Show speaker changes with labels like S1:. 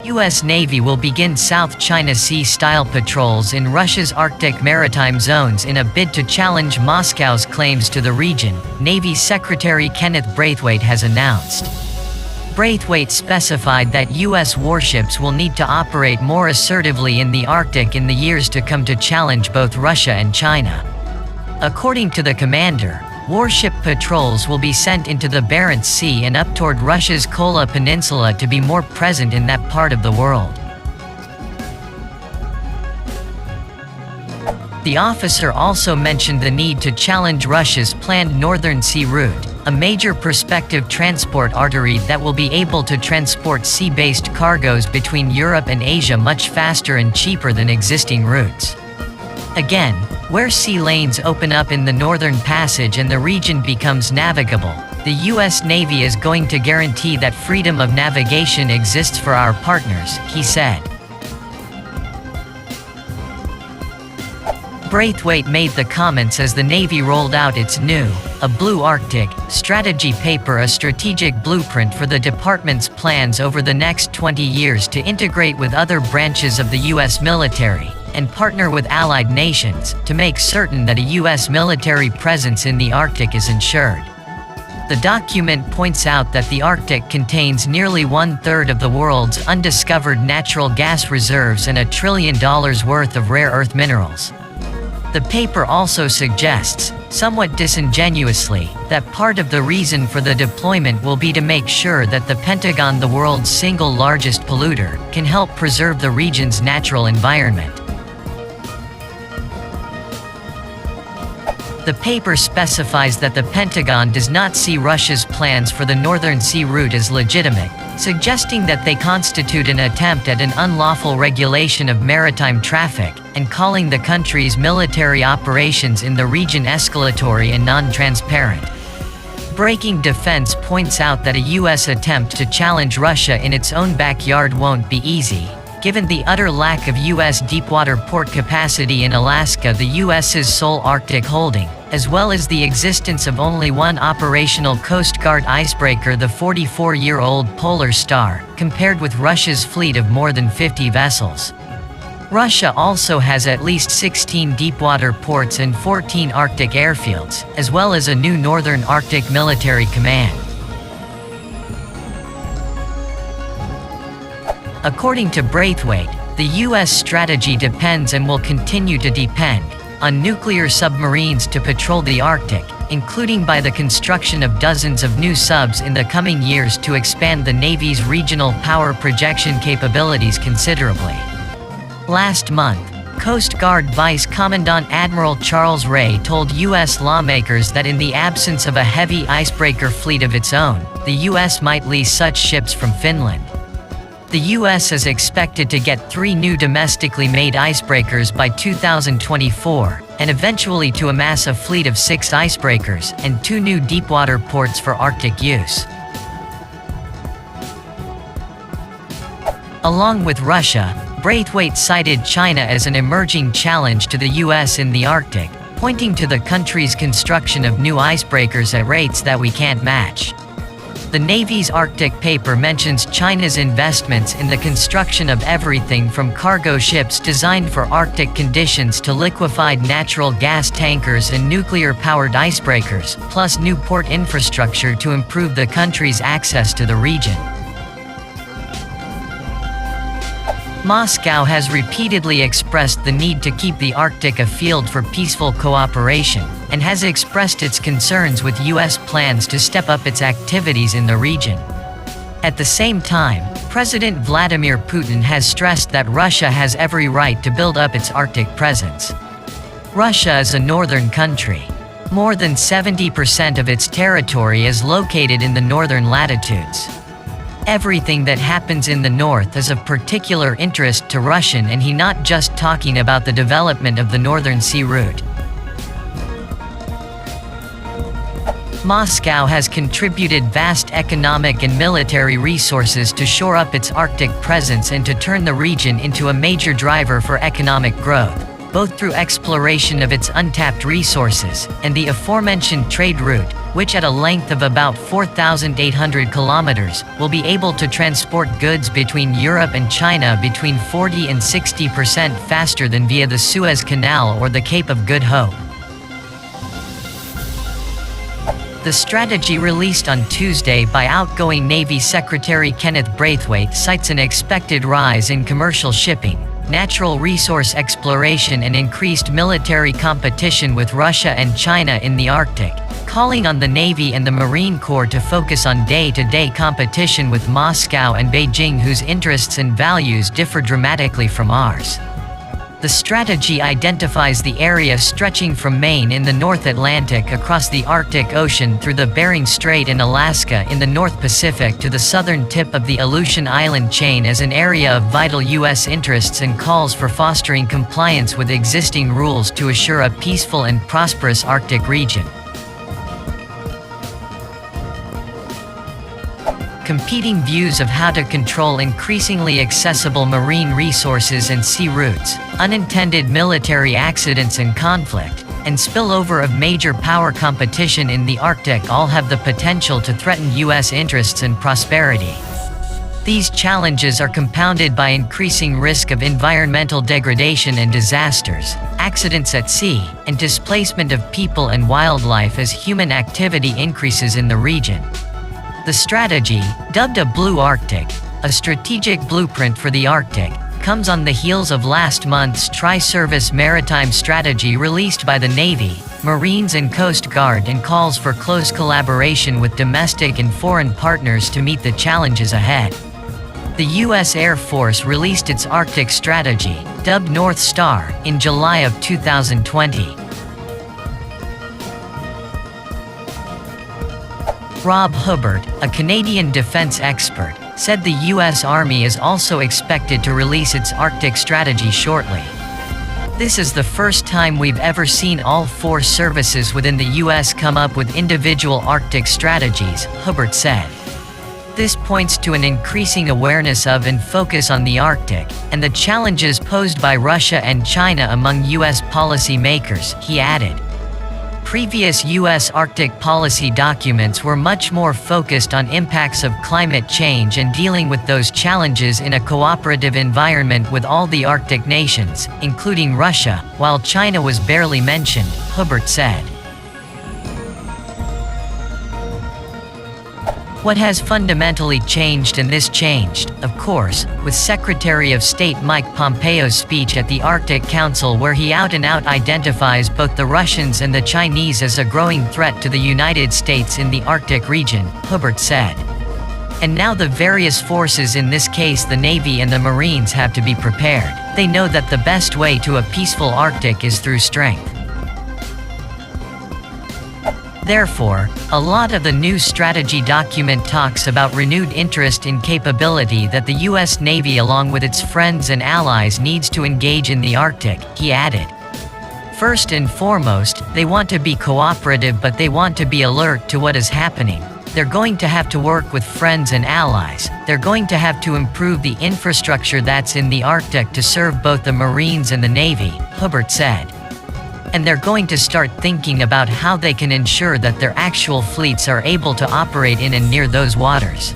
S1: U.S. Navy will begin South China Sea-style patrols in Russia's Arctic maritime zones in a bid to challenge Moscow's claims to the region, Navy Secretary Kenneth Braithwaite has announced. Braithwaite specified that U.S. warships will need to operate more assertively in the Arctic in the years to come to challenge both Russia and China. According to the commander, warship patrols will be sent into the Barents Sea and up toward Russia's Kola Peninsula to be more present in that part of the world. The officer also mentioned the need to challenge Russia's planned Northern Sea route, a major prospective transport artery that will be able to transport sea-based cargoes between Europe and Asia much faster and cheaper than existing routes. Again, where sea lanes open up in the Northern Passage and the region becomes navigable, the U.S. Navy is going to guarantee that freedom of navigation exists for our partners, he said. Braithwaite made the comments as the Navy rolled out its new, A Blue Arctic, strategy paper, a strategic blueprint for the department's plans over the next 20 years to integrate with other branches of the U.S. military and partner with allied nations to make certain that a U.S. military presence in the Arctic is ensured. The document points out that the Arctic contains nearly one-third of the world's undiscovered natural gas reserves and $1 trillion worth of rare earth minerals. The paper also suggests, somewhat disingenuously, that part of the reason for the deployment will be to make sure that the Pentagon, the world's single largest polluter, can help preserve the region's natural environment. The paper specifies that the Pentagon does not see Russia's plans for the Northern Sea route as legitimate, suggesting that they constitute an attempt at an unlawful regulation of maritime traffic, and calling the country's military operations in the region escalatory and non-transparent. Breaking Defense points out that a U.S. attempt to challenge Russia in its own backyard won't be easy, given the utter lack of U.S. deepwater port capacity in Alaska, the U.S.'s sole Arctic holding, as well as the existence of only one operational Coast Guard icebreaker, the 44-year-old Polar Star, compared with Russia's fleet of more than 50 vessels. Russia also has at least 16 deepwater ports and 14 Arctic airfields, as well as a new Northern Arctic Military Command. According to Braithwaite, the U.S. strategy depends and will continue to depend on nuclear submarines to patrol the Arctic, including by the construction of dozens of new subs in the coming years to expand the Navy's regional power projection capabilities considerably. Last month, Coast Guard Vice Commandant Admiral Charles Ray told U.S. lawmakers that in the absence of a heavy icebreaker fleet of its own, the U.S. might lease such ships from Finland. The U.S. is expected to get 3 new domestically made icebreakers by 2024, and eventually to amass a fleet of 6 icebreakers and 2 new deepwater ports for Arctic use. Along with Russia, Braithwaite cited China as an emerging challenge to the U.S. in the Arctic, pointing to the country's construction of new icebreakers at rates that we can't match. The Navy's Arctic paper mentions China's investments in the construction of everything from cargo ships designed for Arctic conditions to liquefied natural gas tankers and nuclear-powered icebreakers, plus new port infrastructure to improve the country's access to the region. Moscow has repeatedly expressed the need to keep the Arctic a field for peaceful cooperation, and has expressed its concerns with U.S. plans to step up its activities in the region. At the same time, President Vladimir Putin has stressed that Russia has every right to build up its Arctic presence. Russia is a northern country. More than 70% of its territory is located in the northern latitudes. Everything that happens in the north is of particular interest to Russia, and he's not just talking about the development of the Northern Sea route. Moscow has contributed vast economic and military resources to shore up its Arctic presence and to turn the region into a major driver for economic growth, both through exploration of its untapped resources, and the aforementioned trade route, which at a length of about 4,800 kilometers, will be able to transport goods between Europe and China between 40 and 60% faster than via the Suez Canal or the Cape of Good Hope. The strategy released on Tuesday by outgoing Navy Secretary Kenneth Braithwaite cites an expected rise in commercial shipping, natural resource exploration and increased military competition with Russia and China in the Arctic, calling on the Navy and the Marine Corps to focus on day-to-day competition with Moscow and Beijing, whose interests and values differ dramatically from ours. The strategy identifies the area stretching from Maine in the North Atlantic across the Arctic Ocean through the Bering Strait in Alaska in the North Pacific to the southern tip of the Aleutian Island chain as an area of vital U.S. interests, and calls for fostering compliance with existing rules to assure a peaceful and prosperous Arctic region. Competing views of how to control increasingly accessible marine resources and sea routes, unintended military accidents and conflict, and spillover of major power competition in the Arctic all have the potential to threaten U.S. interests and prosperity. These challenges are compounded by increasing risk of environmental degradation and disasters, accidents at sea, and displacement of people and wildlife as human activity increases in the region. The strategy, dubbed a Blue Arctic, a strategic blueprint for the Arctic, comes on the heels of last month's Tri-Service Maritime Strategy released by the Navy, Marines and Coast Guard, and calls for close collaboration with domestic and foreign partners to meet the challenges ahead. The U.S. Air Force released its Arctic strategy, dubbed North Star, in July of 2020. Rob Hubbard, a Canadian defense expert, said the U.S. Army is also expected to release its Arctic strategy shortly. This is the first time we've ever seen all four services within the U.S. come up with individual Arctic strategies, Hubbard said. This points to an increasing awareness of and focus on the Arctic, and the challenges posed by Russia and China among U.S. policymakers, he added. Previous U.S. Arctic policy documents were much more focused on impacts of climate change and dealing with those challenges in a cooperative environment with all the Arctic nations, including Russia, while China was barely mentioned, Hubbard said. What has fundamentally changed, and this changed, of course, with Secretary of State Mike Pompeo's speech at the Arctic Council, where he out-and-out identifies both the Russians and the Chinese as a growing threat to the United States in the Arctic region, Hubbard said. And now the various forces, in this case the Navy and the Marines, have to be prepared. They know that the best way to a peaceful Arctic is through strength. Therefore, a lot of the new strategy document talks about renewed interest in capability that the U.S. Navy along with its friends and allies needs to engage in the Arctic, he added. First and foremost, they want to be cooperative, but they want to be alert to what is happening. They're going to have to work with friends and allies. They're going to have to improve the infrastructure that's in the Arctic to serve both the Marines and the Navy, Hubbard said. And they're going to start thinking about how they can ensure that their actual fleets are able to operate in and near those waters.